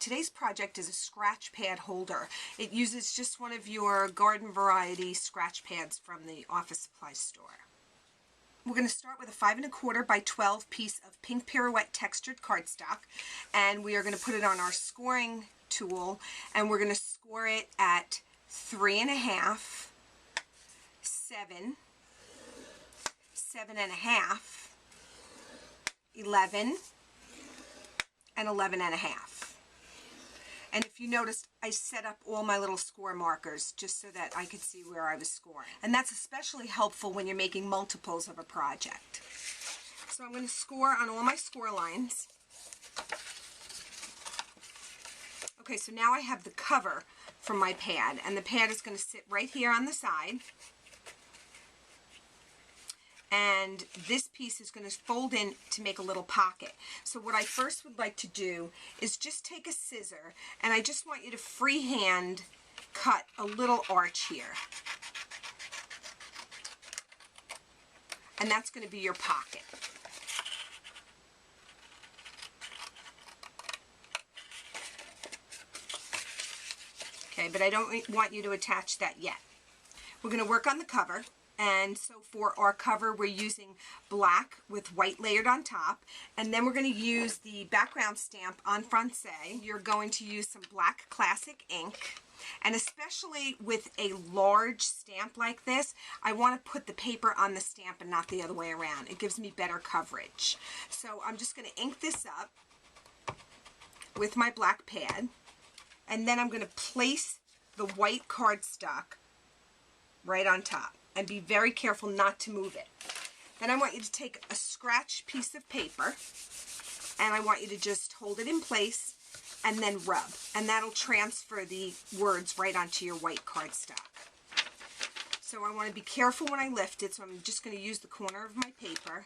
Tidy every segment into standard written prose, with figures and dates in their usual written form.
Today's project is a scratch pad holder. It uses just one of your garden variety scratch pads from the office supply store. We're going to start with a 5 1/4 by 12 piece of pink pirouette textured cardstock, and we are going to put it on our scoring tool, and we're going to score it at 3 1/2, 7, 7 1/2, 11, and 11 1/2. And if you noticed, I set up all my little score markers just so that I could see where I was scoring. And that's especially helpful when you're making multiples of a project. So I'm going to score on all my score lines. Okay, so now I have the cover from my pad, and the pad is going to sit right here on the side. And this piece is going to fold in to make a little pocket. So what I first would like to do is just take a scissor, and I just want you to freehand cut a little arch here. And that's going to be your pocket. Okay, but I don't want you to attach that yet. We're going to work on the cover. And so for our cover, we're using black with white layered on top. And then we're going to use the background stamp en français. You're going to use some black classic ink. And especially with a large stamp like this, I want to put the paper on the stamp and not the other way around. It gives me better coverage. So I'm just going to ink this up with my black pad. And then I'm going to place the white cardstock right on top. And be very careful not to move it. Then I want you to take a scratch piece of paper, and I want you to just hold it in place and then rub. And that'll transfer the words right onto your white cardstock. So I want to be careful when I lift it, so I'm just going to use the corner of my paper,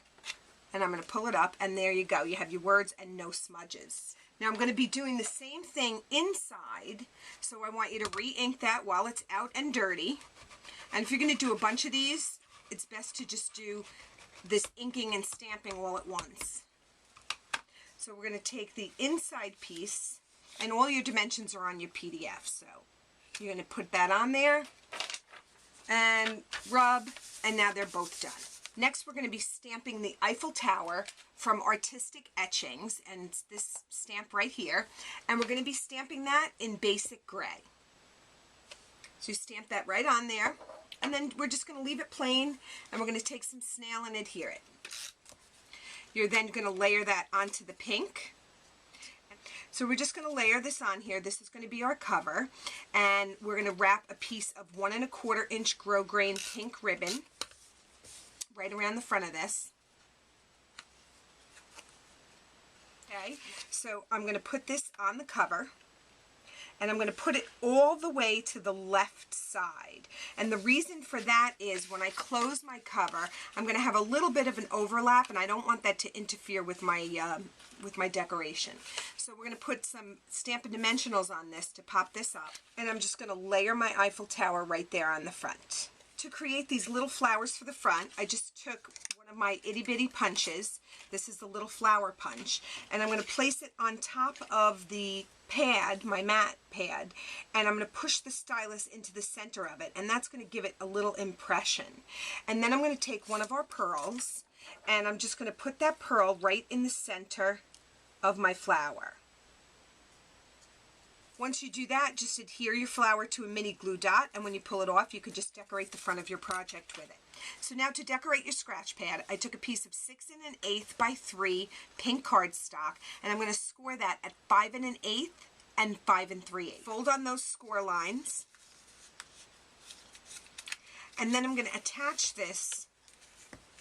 and I'm going to pull it up, and there you go. You have your words and no smudges. Now I'm going to be doing the same thing inside, so I want you to re-ink that while it's out and dirty. And if you're going to do a bunch of these, it's best to just do this inking and stamping all at once. So we're going to take the inside piece, and all your dimensions are on your PDF. So you're going to put that on there and rub, and now they're both done. Next, we're going to be stamping the Eiffel Tower from Artistic Etchings, and it's this stamp right here. And we're going to be stamping that in basic gray. So you stamp that right on there. And then we're just going to leave it plain, and we're going to take some snail and adhere it. You're then going to layer that onto the pink. So we're just going to layer this on here. This is going to be our cover, and we're going to wrap a piece of 1 1/4 inch grosgrain pink ribbon right around the front of this. Okay, so I'm going to put this on the cover. And I'm going to put it all the way to the left side. And the reason for that is when I close my cover, I'm going to have a little bit of an overlap, and I don't want that to interfere with my decoration. So we're going to put some Stampin' Dimensionals on this to pop this up. And I'm just going to layer my Eiffel Tower right there on the front. To create these little flowers for the front, I just took one of my itty bitty punches. This is the little flower punch, and I'm going to place it on top of the pad, my matte pad, and I'm going to push the stylus into the center of it, and that's going to give it a little impression. And then I'm going to take one of our pearls, and I'm just going to put that pearl right in the center of my flower. Once you do that, just adhere your flower to a mini glue dot, and when you pull it off, you could just decorate the front of your project with it. So now to decorate your scratch pad, I took a piece of 6 1/8 by 3 pink cardstock, and I'm going to score that at 5 1/8 and 5 3/8. Fold on those score lines, and then I'm going to attach this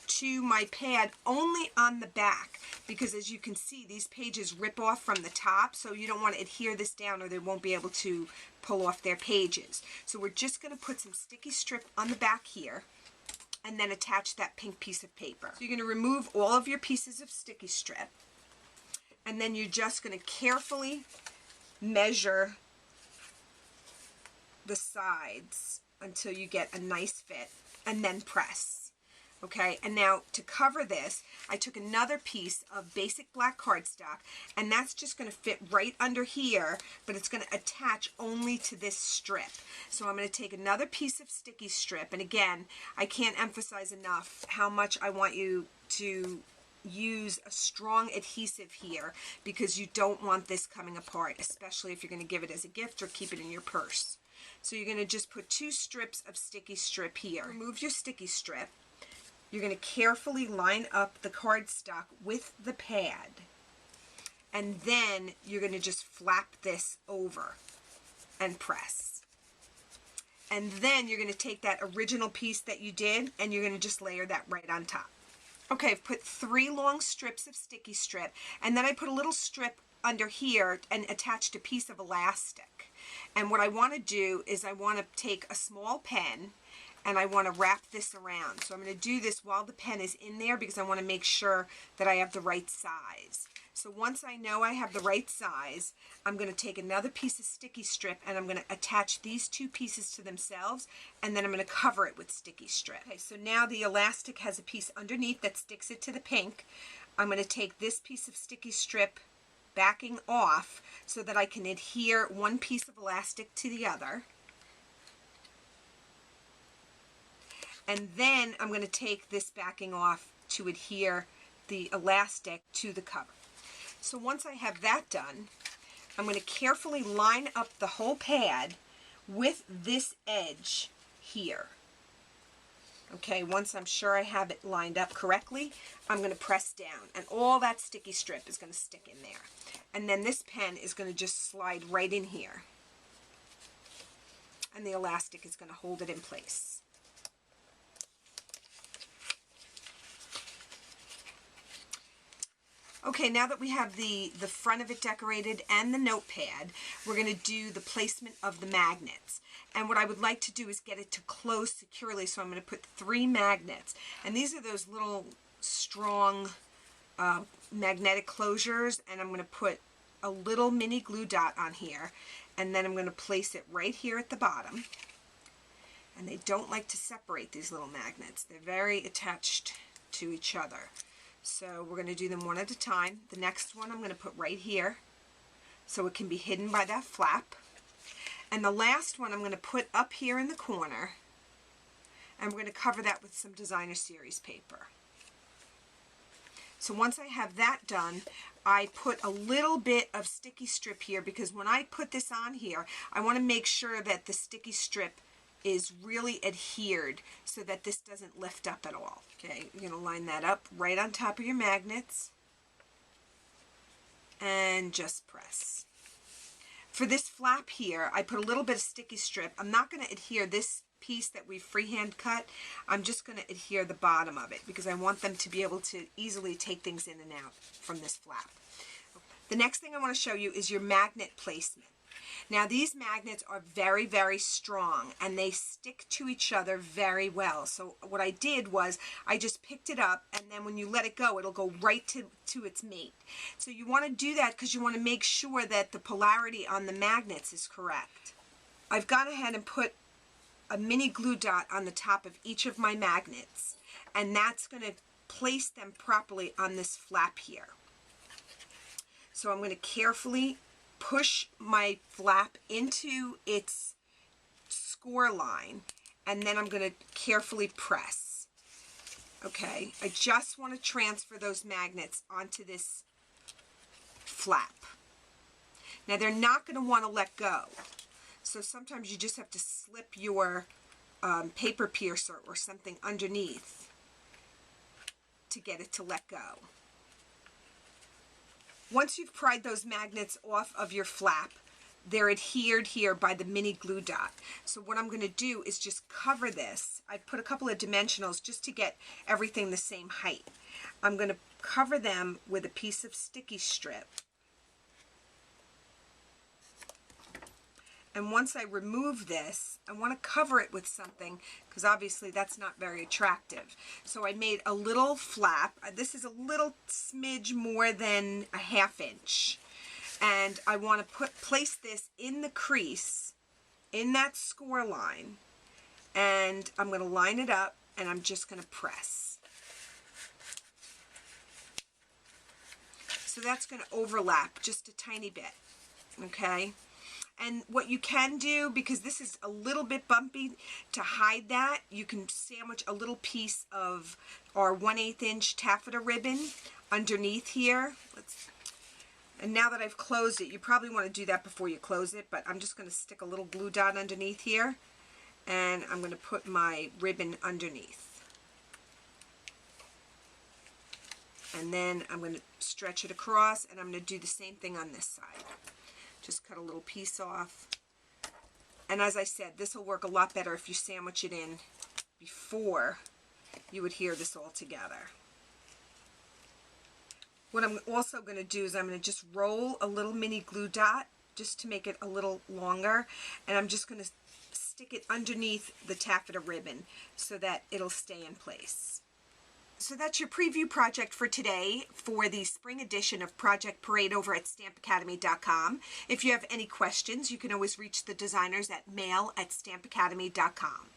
to my pad only on the back, because as you can see, these pages rip off from the top, so you don't want to adhere this down or they won't be able to pull off their pages. So we're just going to put some sticky strip on the back here and then attach that pink piece of paper. So you're going to remove all of your pieces of sticky strip, and then you're just going to carefully measure the sides until you get a nice fit, and then press. Okay, and now to cover this, I took another piece of basic black cardstock, and that's just going to fit right under here, but it's going to attach only to this strip. So I'm going to take another piece of sticky strip, and again, I can't emphasize enough how much I want you to use a strong adhesive here, because you don't want this coming apart, especially if you're going to give it as a gift or keep it in your purse. So you're going to just put 2 strips of sticky strip here. Remove your sticky strip. You're going to carefully line up the cardstock with the pad, and then you're going to just flap this over and press. And then you're going to take that original piece that you did, and you're going to just layer that right on top. Okay, I've put 3 long strips of sticky strip, and then I put a little strip under here and attached a piece of elastic. And what I want to do is I want to take a small pen, and I want to wrap this around. So I'm going to do this while the pen is in there, because I want to make sure that I have the right size. So once I know I have the right size, I'm going to take another piece of sticky strip, and I'm going to attach these 2 pieces to themselves, and then I'm going to cover it with sticky strip. Okay, so now the elastic has a piece underneath that sticks it to the pink. I'm going to take this piece of sticky strip backing off so that I can adhere one piece of elastic to the other. And then I'm going to take this backing off to adhere the elastic to the cover. So once I have that done, I'm going to carefully line up the whole pad with this edge here. Okay, once I'm sure I have it lined up correctly, I'm going to press down, and all that sticky strip is going to stick in there. And then this pen is going to just slide right in here, and the elastic is going to hold it in place. Okay, now that we have the front of it decorated and the notepad, we're going to do the placement of the magnets. And what I would like to do is get it to close securely, so I'm going to put 3 magnets. And these are those little strong magnetic closures, and I'm going to put a little mini glue dot on here, and then I'm going to place it right here at the bottom. And they don't like to separate, these little magnets. They're very attached to each other. So we're going to do them one at a time. The next one I'm going to put right here so it can be hidden by that flap. And the last one I'm going to put up here in the corner, and we're going to cover that with some designer series paper. So once I have that done, I put a little bit of sticky strip here, because when I put this on here, I want to make sure that the sticky strip is really adhered so that this doesn't lift up at all. Okay, you're going to line that up right on top of your magnets and just press. For this flap here, I put a little bit of sticky strip. I'm not going to adhere this piece that we freehand cut. I'm just going to adhere the bottom of it, because I want them to be able to easily take things in and out from this flap. The next thing I want to show you is your magnet placement. Now these magnets are very, very strong, and they stick to each other very well. So what I did was I just picked it up, and then when you let it go, it'll go right to its mate. So you want to do that because you want to make sure that the polarity on the magnets is correct. I've gone ahead and put a mini glue dot on the top of each of my magnets, and that's going to place them properly on this flap here. So I'm going to carefully push my flap into its score line, and then I'm going to carefully press. Okay, I just want to transfer those magnets onto this flap. Now they're not going to want to let go, so sometimes you just have to slip your paper piercer or something underneath to get it to let go. Once you've pried those magnets off of your flap, they're adhered here by the mini glue dot. So what I'm going to do is just cover this. I put a couple of dimensionals just to get everything the same height. I'm going to cover them with a piece of sticky strip. And once I remove this, I want to cover it with something, because obviously that's not very attractive. So I made a little flap. This is a little smidge more than a 1/2 inch. And I want to place this in the crease, in that score line. And I'm going to line it up, and I'm just going to press. So that's going to overlap just a tiny bit, okay? And what you can do, because this is a little bit bumpy, to hide that, you can sandwich a little piece of our 1/8 inch taffeta ribbon underneath here. And now that I've closed it, you probably want to do that before you close it, but I'm just going to stick a little glue dot underneath here, and I'm going to put my ribbon underneath. And then I'm going to stretch it across, and I'm going to do the same thing on this side. Just cut a little piece off. And as I said, this will work a lot better if you sandwich it in before you adhere this all together. What I'm also going to do is I'm going to just roll a little mini glue dot just to make it a little longer, and I'm just going to stick it underneath the taffeta ribbon so that it'll stay in place. So that's your preview project for today for the spring edition of Project Parade over at stampacademy.com. If you have any questions, you can always reach the designers at mail@stampacademy.com.